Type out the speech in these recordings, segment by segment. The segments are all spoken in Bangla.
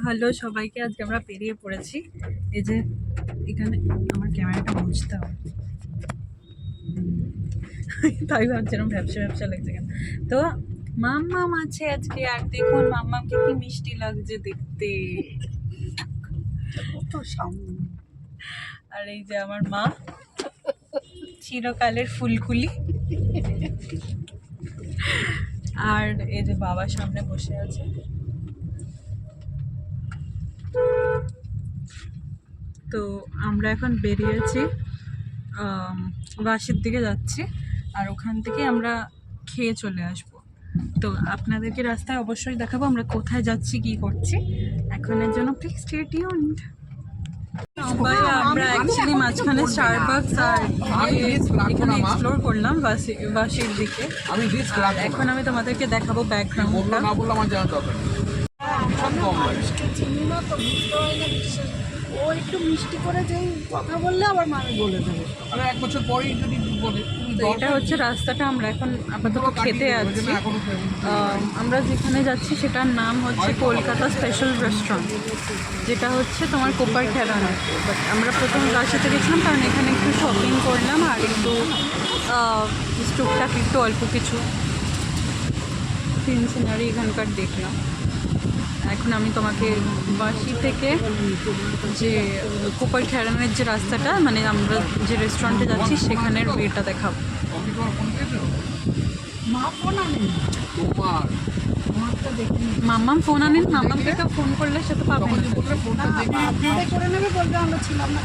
হ্যালো সবাইকে, আজকে আমরা পেরিয়ে পড়েছি। এই যে এখানে আমার ক্যামেরাটা মুছতে হবে, তাই ভাবছিলাম ব্যবসা ব্যবসা লাগছে কেন। তো মাম্মাম আছে আজকে, আর দেখুন মাম্মামকে কি মিষ্টি লাগছে দেখতে। আর এই যে আমার মা, চিরকালের ফুলকুলি। আর এই যে বাবা সামনে বসে আছে। তো আমরা এখন বেরিয়েছি, বাসের দিকে যাচ্ছি, আর ওখান থেকে আমরা খেয়ে চলে আসব। তো আপনাদেরকে রাস্তায় অবশ্যই দেখাবো আমরা কোথায় যাচ্ছি, কি করছি। এখনের জন্য প্লিজ স্টে টিউনড। সবাই আমরা অ্যাকচুয়ালি মাঝখানে স্টারবাকস আর এখানে এক্সপ্লোর করলাম বাসের দিকে। এখন আমি তোমাদেরকে দেখাবো ব্যাকগ্রাউন্ডটা। ও একটু মিষ্টি করে যেই কথা বললে আবার মানে বলে দেবে, আর এক বছর পরেই যদি বলে। তো এটা হচ্ছে রাস্তাটা, আমরা এখন আপাতত খেতে যাচ্ছি। আমরা যেখানে যাচ্ছি সেটার নাম হচ্ছে কলকাতা স্পেশাল রেস্টুরেন্ট, যেটা হচ্ছে তোমার কোপার খেলানো। বাট আমরা প্রথম রাশিতে গেছিলাম কারণ এখানে একটু শপিং করলাম আর একটু টুকটাক একটু অল্প কিছু সিন সিনারি এখানকার দেখলাম। এখন আমি তোমাকে বাসি থেকে যে কোপার খেলানোর যে রাস্তাটা, মানে আমরা যে রেস্টুরেন্টে যাচ্ছি সেখানের ওয়েটা দেখাবো। মাম্মাম ফোন আনেন, মাম্মাম থেকে ফোন করলে সে তো পাবে না। করে নেবে, বলবে আমরা ছিলাম না,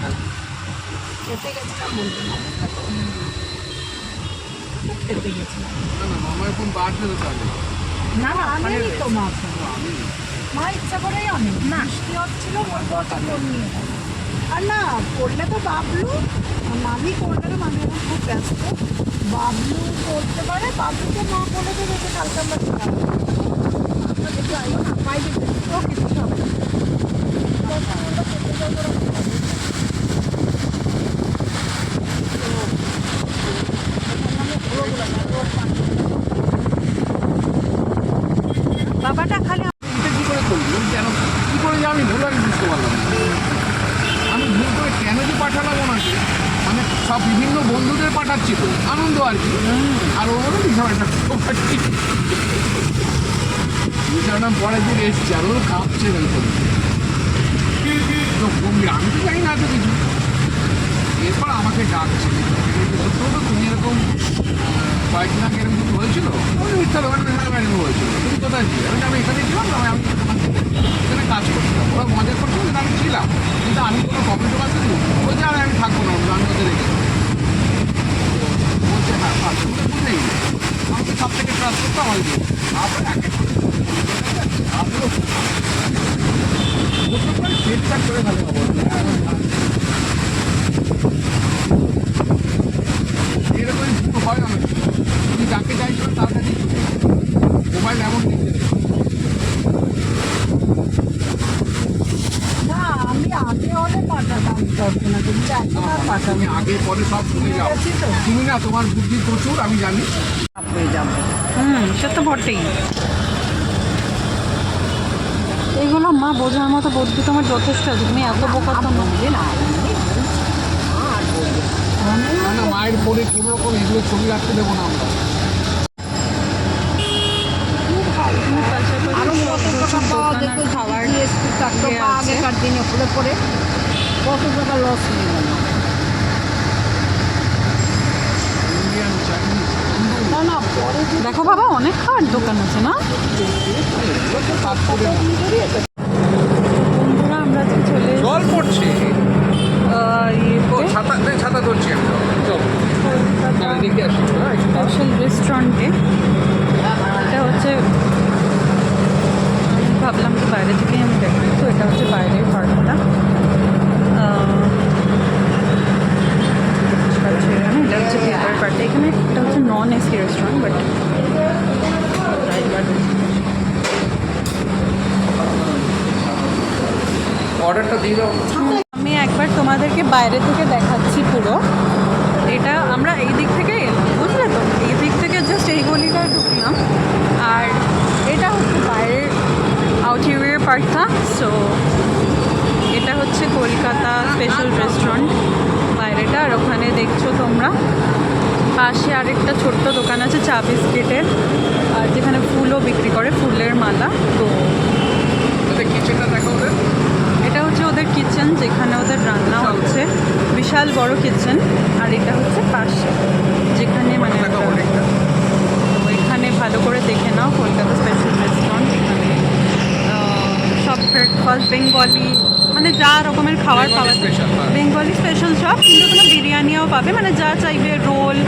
খেতে গেছিলাম, বলবে না খেতে গেছিলাম। না না আনেনি তো মা, মা ইচ্ছা করেই অনেক মিষ্টি হচ্ছিল, ওর পছন্দ নিয়ে। আর না করলে তো বাবলু, মামি করলে তো মামি এখন খুব ব্যস্ত, বাবলু করতে পারে, বাবলুকে মা বলে দেবে যে কালকে আমরা খেলাম, আমরা দেখি আইব না বাইরে তো কিছু হবে না। বাবাটা খালি এটা কী করে করলি, কেন কী করে যে আমি ভুল, আমি বুঝতে পারলাম না। আমি ভুল করে কেন যে পাঠালাম ওনাকে, মানে সব বিভিন্ন বন্ধুদের পাঠাচ্ছি তো আনন্দ আর কি। আর ওরও বিষয়টা পাঠাচ্ছি, বিষয়টা পরের দিন এসছি আর ওর কাঁপছে বেলকনি তো গম্ভীর, আমি তো জানি না তো কিছু। এরপর আমাকে ডাকছে, বলতো তো তুমি এরকম কয়েকদিন আগে এরকম কিছু হয়েছিল, আমি মিথ্যা দোকানে হয়েছিল, তুমি কোথায় ছিলে? আমি এখানে ছিলাম না, আমি এখানে কাজ করছিলাম। ওরা মজা করছিল যে আমি ছিলাম, কিন্তু আমি কোনো কমেন্টও কাছে দিই বলছে আর আমি থাকবো না, আমি ওদের রেখে বলছে হ্যাঁ পারছে বুঝলেই আমাকে সব থেকে ট্রাস্ট করতো আমার দিয়ে। তারপরে চেষ্টা করে ভালো খবর এরকমই ভুল হয় অনেক। তুমি যাকে চাইছো তার কাছে মোবাইল এমন না, আমি আগে হলে পাঠাতাম কল্পনা, কিন্তু এখন আর পাঠাবো তুমি আগে পরে সব ভুলে যাও। তুমি না, তোমার বুদ্ধি প্রচুর, আমি জানি। হয়ে যাবে। সে তো বটেই। এইগুলো মা বোঝার মতো বুদ্ধি তোমার যথেষ্ট আছে, তুমি এত বোকা তো নয় না। না মায়ের পরে কোনো রকম এগুলো ছবি রাখতে দেবো না আমরা। আরো কত টাকা পাওয়া যেত খাবার আগেকার দিনে পড়ে পড়ে কত টাকা লস হয়ে গেল। ইন্ডিয়ান চাইনিজ না না পরে যে দেখো বাবা, অনেক খাওয়ার দোকান আছে না। বন্ধুরা আমরা যে চলে জল পড়ছে, ছাতা ছাতা ধরছি আমি। দেখে আসি স্পেশাল রেস্টুরেন্টে। এটা হচ্ছে, আমি ভাবলাম যে বাইরে থেকেই আমি দেখি, তো এটা হচ্ছে বাইরের পার্টটা। এটা হচ্ছে ভেতরের পার্টটা। এখানে এটা হচ্ছে নন এসি রেস্টুরেন্ট, বাট অর্ডারটা দিয়ে দাও। আমি একবার তোমাদেরকে বাইরে থেকে দেখাচ্ছি পুরো। এটা আমরা এই দিক থেকে এলাম, বুঝলে তো, এই দিক থেকে জাস্ট এই গলিটায় ঢুকলাম। আর এটা হচ্ছে বাইরের আউটরিয়ার পার্কটা। সো এটা হচ্ছে কলকাতা স্পেশাল রেস্টুরেন্ট বাইরেটা। আর ওখানে দেখছো তোমরা পাশে আরেকটা ছোট্ট দোকান আছে চা বিস্কিটের, আর যেখানে ফুলও বিক্রি করে, ফুলের মালা। তো ওদের কিচেনটা দেখো ওদের। এটা হচ্ছে ওদের কিচেন, যেখানে ওদের রান্না হচ্ছে। বিশাল বড় কিচেন। আর এটা হচ্ছে পাশে যেখানে মানে দেখো আমরা- অনেকটা। তো এখানে ভালো করে দেখে নাও কলকাতা স্পেশাল রেস্টুরেন্ট। এখানে সব ব্রেকফাস্ট বেঙ্গলি, মানে যা রকমের খাবার Bengali পাওয়া special, হ্যাঁ। বেঙ্গলি স্পেশাল সব, কিন্তু তোমার বিরিয়ানিও পাবে, মানে যা চাইবে, রোল,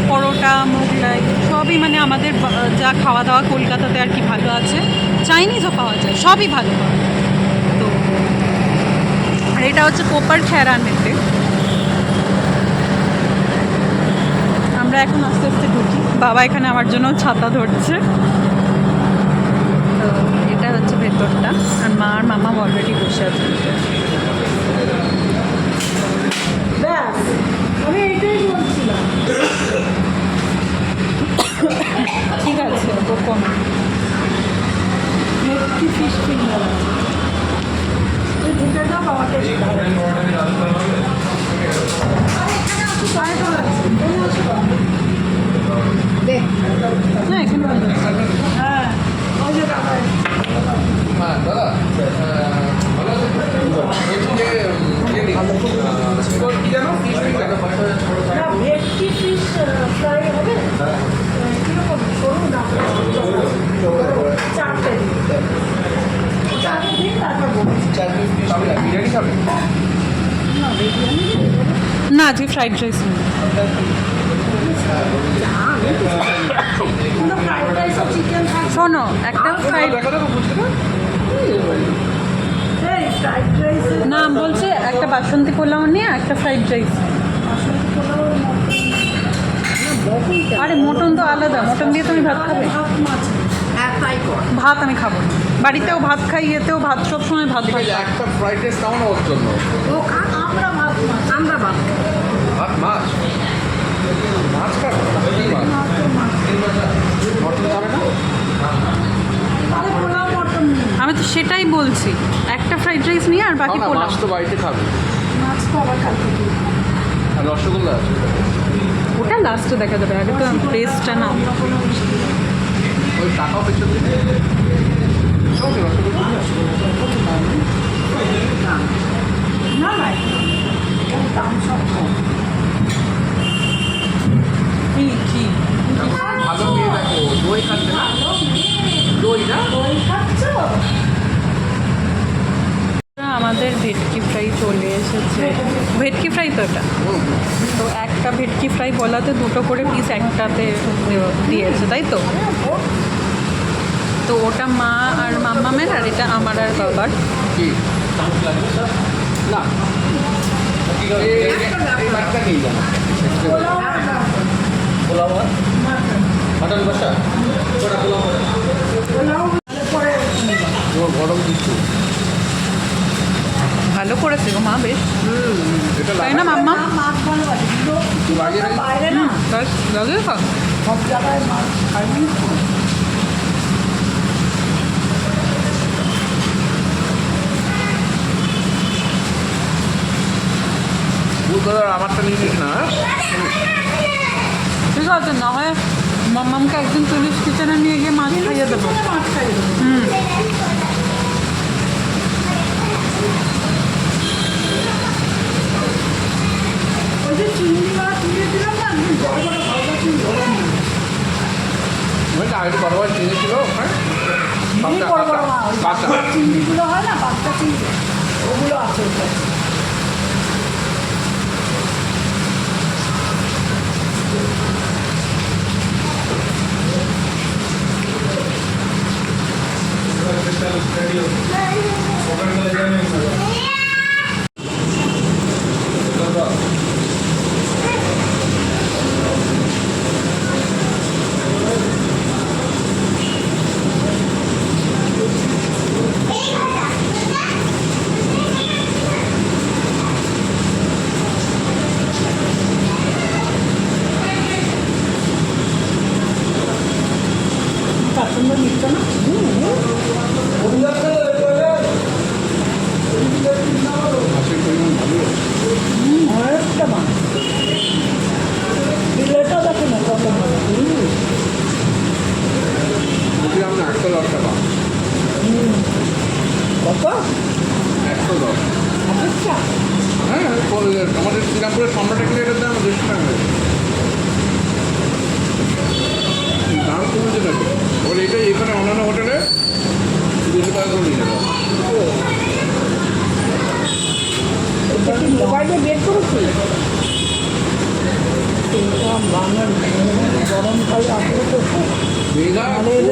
পরোটা, মোগলাই, সবই মানে আমাদের যা খাওয়া দাওয়া কলকাতাতে আর কি ভালো আছে। চাইনিজও পাওয়া যায়, সবই ভালো পাওয়া যায়। তো আর এটা হচ্ছে কোপার খেরানেতে। আমরা এখন আস্তে আস্তে ঢুকি। বাবা এখানে আমার জন্য ছাতা ধরছে। তো এটা হচ্ছে ভেতরটা, আর মা আর মামা অলরেডি বসে আছে। ব্যাস, আমি এইটাই বলছিলাম। ঠিক আছে, ওরকম ভেটকি ফিশ ফিঙ্গার আছে। তুই ঢুকে যাও, বাবা টেস্ট করে। দেখ, না এখানে ভালো আছে। হ্যাঁ, ওই যে দাদা হ্যাঁ দাদা, ভালো আছে? বলছি যে কি জানো ফিশ ফিঙ্গার। না, ভেটকি ফিশ ফ্রাই হবে। কীরকম সরু না? চারটে দিন, চারটে দিন, তারপর বলছি। বিরিয়ানি খাবে? না, বিরিয়ানি না আজকে ফ্রাইড রাইস নেই। কিন্তু ফ্রাইড রাইস আর চিকেন থাকবে। শোনো, একটা ফ্রাইড, দেখো দেখো বুঝতে না। এই ফ্রাইড রাইস না বলছে একটা বাসন্তী পোলাও নিয়ে একটা ফ্রাইড রাইস। আরে মটন তো আলাদা, মটন দিয়ে তুমি ভাত খাবে? ভাত মাছ, হ্যাঁ তাই কর। ভাত আমি খাবো না। বাড়িতেও ভাত খাই, এতেও ভাত, সবসময় ভাত ঠিক ভাত আছে, একটা ফ্রাইড রাইস নাও না ওর জন্য। ও আমরা ভাত মাছ, আমরা ভাত ভাত মাছ মাছ খাবে? কি মাছ? মটন খাবে না? আরে পোলাও মটন নেই, আমি তো সেটাই বলছি, একটা ফ্রাইড রাইস নিয়ে আর বাকি খাও না, পোলাও। মাছ তো বাড়িতে খাবে। মাছ তো আবার কালকে দিই। আর রসগোল্লা আছে। ওটা লাস্টে দেখা যাবে, আগে তো টেস্টটা না। ওই টাকাও পেছন দিকে সব রসগোল্লা না না, ওর দাম সব কম। কি ভালো মেয়ে দেখো, দই খাচ্ছে না? দই না? দই খাচ্ছ? আমাদের ভেটকি ফ্রাই চলে এসেছে। ভেটকি ফ্রাই তো এটা। তো একটা ভেটকি ফ্রাই বলাতে দুটো করে পিস একটাতে দিয়েছে, তাই তো? তো ওটা মা আর মাম্মামের, আর এটা আমার আর বাবার। কি না এই মাছটা নিয়ে যান। পোলাও মাটন কষা পোলাও পরে তোমার গরম দিচ্ছি। ভালো করেছে গো মা, বেশ। এটা তাই না মাম্মা? মাছ ভালো আছে, কিন্তু বাইরে বাইরে না লাগে খা। সব জায়গায় মাছ খাইনি। বুধবার আমারটা নিয়ে নিস না। ঠিক আছে, না হয় মাম্মামকে একদিন পুলিশ কিচেনে নিয়ে গিয়ে মাছ খাইয়ে দেবো। মাছ খাইয়ে দেবো। হুম। ওই যে চিংড়ি মাছ নিয়েছিলাম না, আমি বড় বড় ভাজা চিংড়ি ওইটা আগে বরাবর চিনেছিল ওখানে বড় বড় মাছ, ওই কাঁচা বাচ্চা চিংড়িগুলো হয় না, বাচ্চা চিংড়ি, ওগুলো আছে ওটা। কত 110। আচ্ছা হ্যাঁ আমাদের শ্রীরামপুরের সম্রাট এটার দাম 150 টাকা হয়েছে। দাম কমেছে নাকি? ওর এটাই এখানে অন্যান্য হোটেলে 200 টাকা করে নিয়ে যাবে। এটা কি মোবাইলে বের করেছি বাংলার গরমকালে আসলে তো মেঘা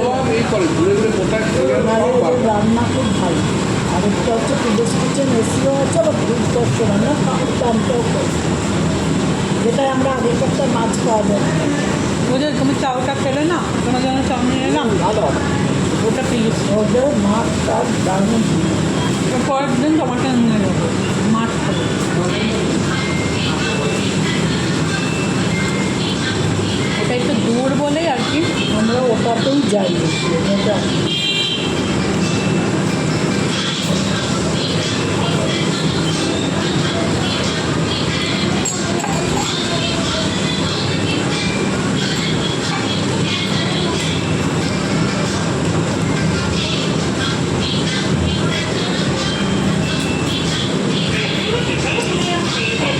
সব এই করে ঘুরে ঘুরে কোথায় নাহলে এদের রান্না খুব ভালো আর একটা হচ্ছে পুলিশ কিচেন এসিও আছে আবার দুর্দর্শ রান্না দামটাও কম যেটাই আমরা আগের সপ্তাহে মাছ খাওয়া যায় বুঝে তুমি চাউটা খেলে না, তোমার জন্য চাউ নিয়ে এলাম, ভালো ওটা প্লিজ। ওদের মাছ টাছ দারুণ পরের দিন তোমাকে নিয়ে যাবো মাছ খাবো। ওটা একটু দূর বলেই আর কি। আমরা ওটাতেই যাই ওটা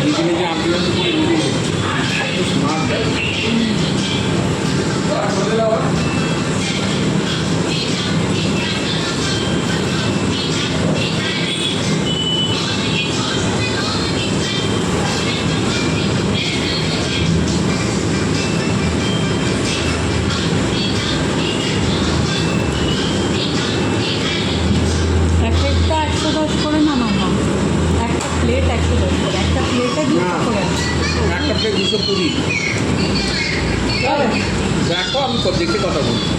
নিজে নিজে আন্দোলন করে নিজে স্মার্ট এক একটা 110 করে না মামা, একটা প্লেট 110 করে, একটা প্লেটে 200 করে আছে। একটা প্লেট 220। দেখো আমি দেখে কথা বলছি।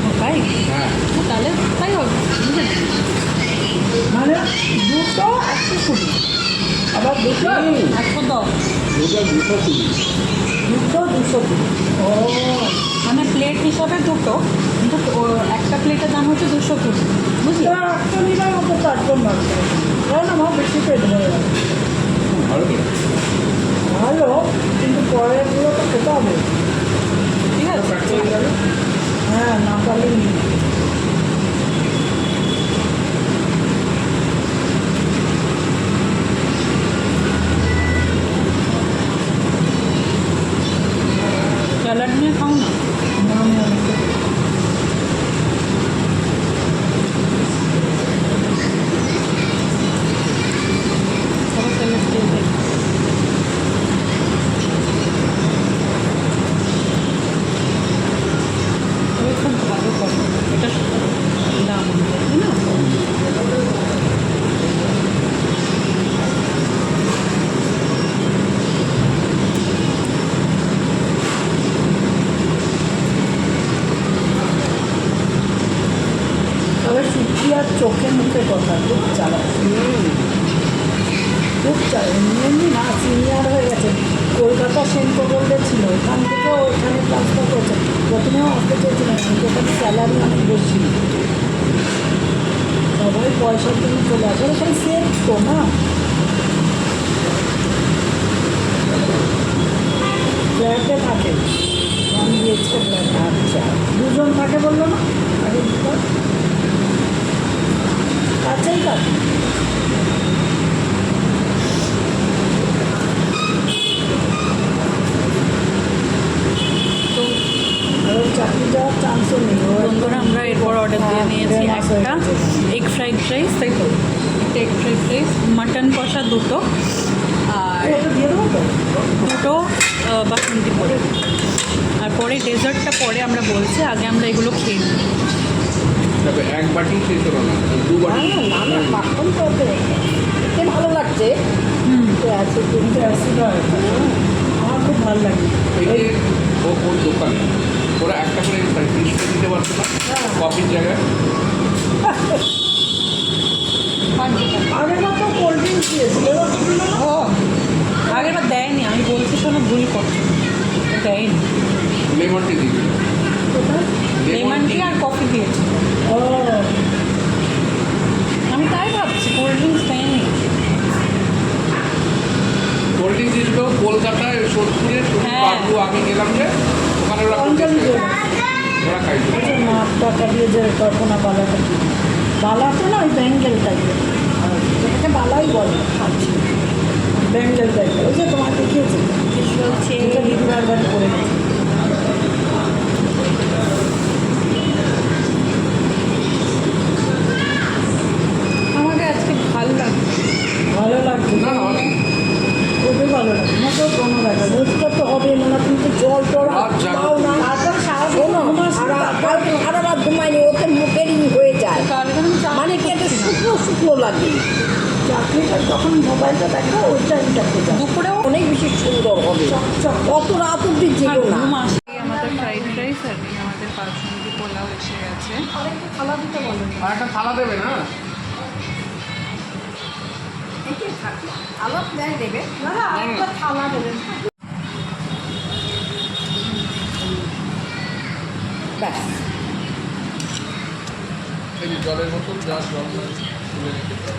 ও তাই? হ্যাঁ ও তাহলে তাই হবে, বুঝলেন? মানে দুটো 120 আবার দুটো 110 দুটো 220। দুটো 220 ও মানে প্লেট হিসাবে দুটো, কিন্তু একটা প্লেটের দাম হচ্ছে 220, বুঝলে? একটা নিলাম ওকে চারজন লাগবে না আমার বেশি পেট ভরে যাবে ভালো করে ভালো কিন্তু পরেরগুলো তো খেতে হবে ঠিক আছে। প্যাক করে যাবে। হ্যাঁ না পারলে নিই স্যালাড নিয়ে খাও না। সবাই স্যালাড খেয়ে দেয়। ওই খুব ভালো করে এটা দাম অনুযায়ী, তাই না? তবে সূর্যি আর চোখে মুখে কথা খুব চালাচ্ছে খুব এমনি না সিনিয়র হয়ে গেছে কলকাতা সেন্ট গোল্ডে ছিল ওখান থেকে ওইখানে ট্রান্সফার করেছে প্রথমেও আসতে চেয়েছিলেন কিন্তু ওখানে স্যালারি অনেক বেশি সবাই পয়সার জন্য চলে আসে ওখানে সেফ তো না ফ্ল্যাটে থাকে ওয়ান বিএইচকে ফ্ল্যাট আচ্ছা দুজন থাকে বললো না আগে দুটো কাছেই কাছে তো আর ওর চাকরি যাওয়ার চান্সও নেই বন্ধুরা আমরা এরপর অর্ডার দিয়ে নিয়েছি একটা এগ ফ্রাইড রাইস, তাই তো একটা এগ ফ্রাইড রাইস, মাটন কষা দুটো, আর ওটা দিয়ে দেবো তো দুটো বাসন্তী করে। আর পরে ডেজার্টটা পরে আমরা বলছি, আগে আমরা এগুলো খেয়ে নিই। তবে এক বাটি শেষ হলো না, দু বাটি। না না মাখন তো ওতে খেতে ভালো লাগছে তো আছে কিন্তু অ্যাসিড হয় আমার খুব ভালো লাগে এই যে ওর দোকান ওরা একটা করে ফিস দিতে পারতো না কফির জায়গায়। আগের বার তো কোল্ড ড্রিঙ্কস দিয়েছিল এবার তো দিল না। ও আগের বার দেয়নি, আমি বলছি শোনো ভুল করছি, দেয়নি। লেমন টি দিবি, কোথায়? লেমন টি আর কফি দিয়েছি, ও আমি তাই ভাবছি কোল্ড ড্রিঙ্কস দেয়নি। কোল্ড ড্রিঙ্কস দিয়েছিল কলকাতায় সোদপুরে হ্যাঁ। বাবু আমি গেলাম যে ওখানে ওরা অঞ্জলি ওরা খাইছিল। মাছ টাকা দিয়ে যে কল্পনা পালাটা কি বালাটা না ওই ব্যাঙ্গেল টাইপের, যেটাকে বালাই বলে, আচ্ছা ব্যাঙ্গেল টাইপের, ওই যে তোমার দেখিয়েছে চলছে যেটা দিদিবার বাড়ি করে গেছে। আমাকে আজকে ভালো লাগছে। ভালো লাগছে না না অনেক খুবই ভালো লাগছে, মোটেও কোনো দেখা বুঝতে তো হবে না, তুমি তো জল টল রাত জাগো। খাও না, তারপর সারাদিন কালকে সারা রাত ঘুমায়নি, ওতে মুখের হয়ে যায়, কালকে আমি চা মানে কি একটা শুকনো শুকনো লাগে। চাকরিটা যখন মোবাইলটা দেখো ওই টাইমটা খোঁজা দুপুরেও অনেক বেশি সুন্দর হবে, চকচক। অত রাত অব্দি আর যেও না। ঘুম আসে। আমাদের ফ্রাইড রাইস আর এই আমাদের বাসমতি পোলাও এসে গেছে। আরেকটা থালা দিতে বলো, আর একটা থালা দেবে না? আলাপ দেয় দেবে। না না আরেকটা থালা দেবেন। ব্যাস, এই যে জলের বোতল, যা জল তুলে রেখে দাও।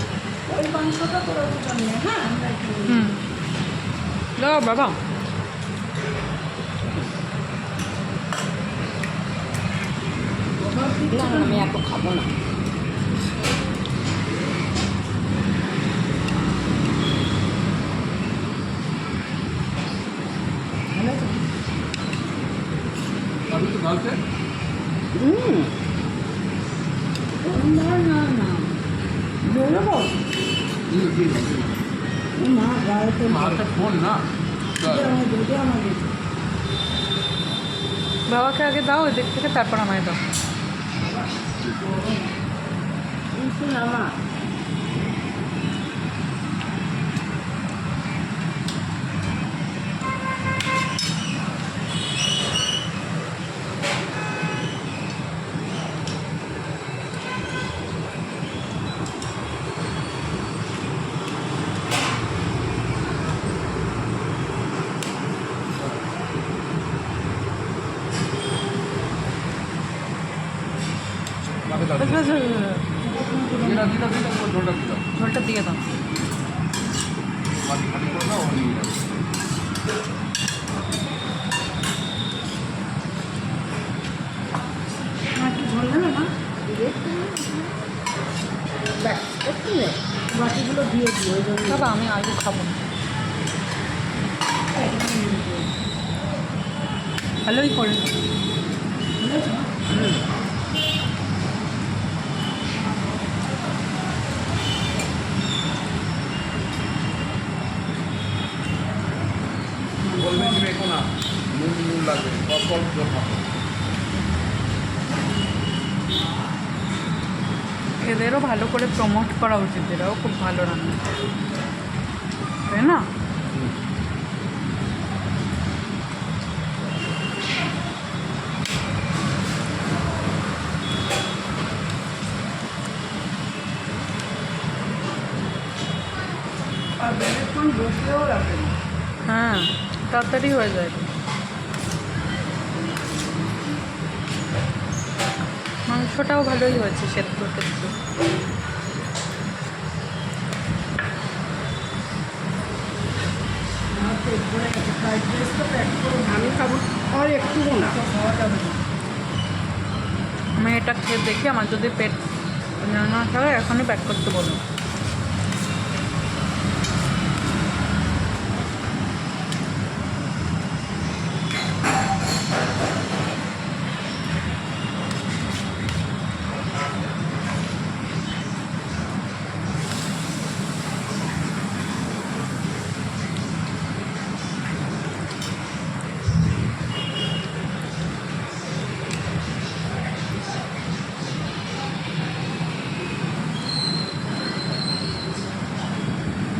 ওই মাংসটা তোরা দুজন নিয়ে, হ্যাঁ আমরা একটু নিয়ে হুম দাও বাবা। না না, আমি এত খাবো না। আমি তো গালতে না না না বেরোবো মা গাড়িতে হাতে ফোন না দুটো আমাদের বাবাকে আগে দাও ওই দিক থেকে, তারপর আমায় দাও। নামা মাকে দাও। বাস, বাস, বাস, বাস। দিদা দিদা দিদা তোমার ঝোলটা দিদাও। ঝোলটা দিয়ে দাও। মাটি খালি করে দাও, ও নিয়ে যাবে। একটু ঝোল নেবে না, ব্যাস, একটু নে। বাকিগুলো দিয়ে দিও ওই জন্য বাবা আমি আলু খাবো না। ভালোই করে বলবেন যে মেখো না, নুন নুন লাগবে, অল্প অল্প জল খাবো। এদেরও ভালো করে প্রমোট করা উচিত, এরাও খুব ভালো রান্না করে। তাই না? আর বেশিক্ষণ বসলেও রাখবে না। হ্যাঁ তাড়াতাড়ি হয়ে যায়। মাংসটাও ভালোই হয়েছে সেদ্ধ টেদ্ধ। আমার পেট ভরে গেছে, ফ্রাইড রাইস তো প্যাক করে আমি খাবো আর একটু না। খাওয়া যাবে না। আমি এটা খেয়ে দেখি, আমার যদি পেট না থাকে এখনই প্যাক করতে বলবো।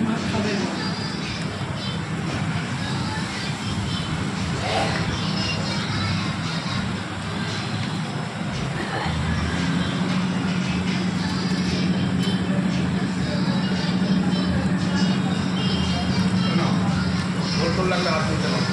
মা খাবে না। ঝোল টোল লাগলে হাত দিতে পারো।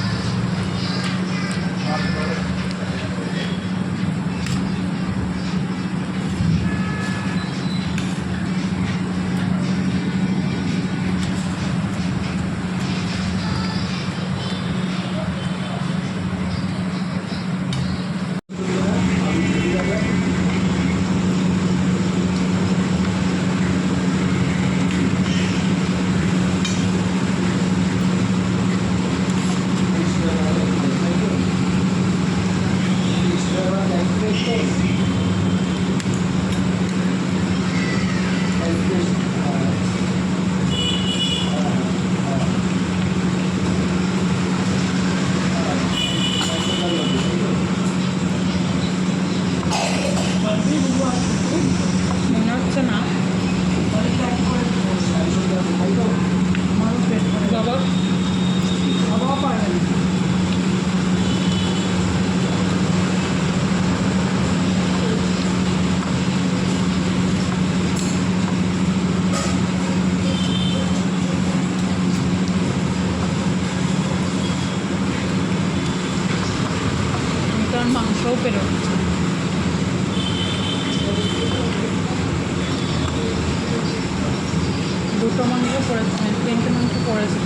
দুটো মাংস পড়েছিল, 3টে মাংস পড়েছিল,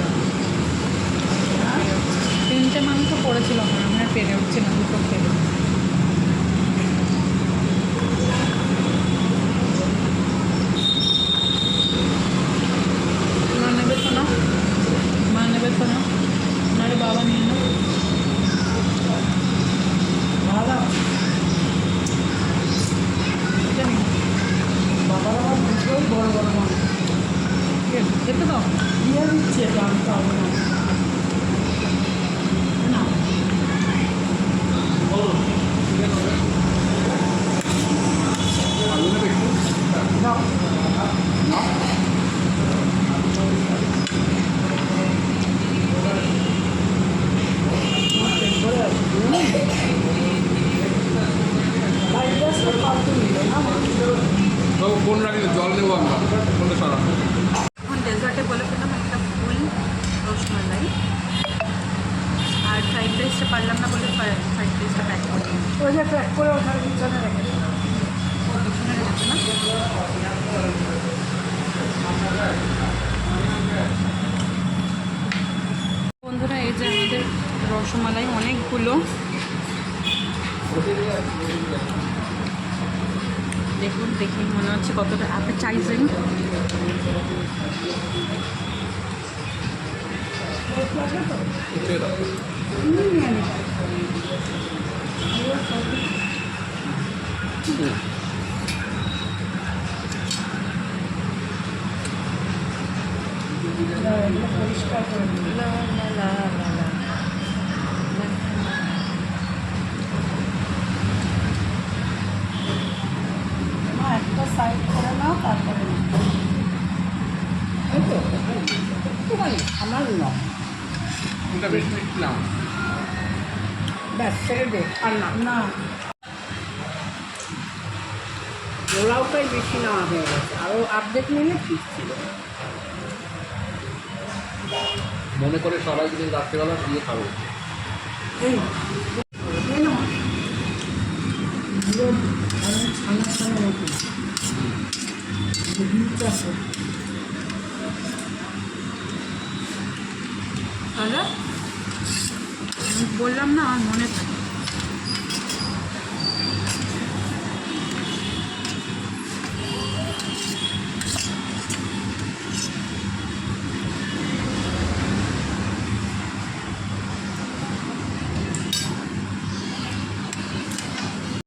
3টে মাংস পড়েছিল আমার, আমার আর পেরে উঠছে না দুটো খেলে। মা নেবে তো না, মা নেবে তো না, নারে বাবা নিয়ে না। ভালো এটা নিন, বাবার আবার দুটোই বড় বড় মানুষ খেতে দাও। দিয়ে দিচ্ছে, জানতে হবে না। না আলু নেবে একটু? দাও। না? বাড়িতে আসলে ফালতু নিল না তো ফোন রাখলে জল নেবো আমরা, ফোনটা সরা। এখন ডেজার্টে বলে ফেললাম একটা ফুল রসমালাই, আর ফ্রাইড রাইসটা পারলাম না বলে ফ্রাইড রাইসটা প্যাক করে দিলাম। ওই যে প্যাক করে ওঠার পিছনে রেখে দিল। পিছনে রেখেছে না। বন্ধুরা এই যে আমাদের রসমালাই অনেকগুলো, দেখুন দেখি মনে হচ্ছে কতটা অ্যাপেটাইজিং। পরিষ্কার করে দিল। মা একটা সাইড করে নাও, তারপরে নাও। এই তো একটুখানি আমার নয়, কোনটা বেশি মিষ্টি না? ব্যাস ছেড়ে দে। আর না না, পোলাওটাই বেশি নেওয়া হয়ে গেছে, আরও অর্ধেক নিলে ঠিক ছিল। মনে করে সবাই যদি রাত্রেবেলা দিয়ে খাবো। এই এই নাও। পুরো অনেক ছানা ছানা মতো দুধ আছে। তাহলে বললাম না আমার মনে থাকে।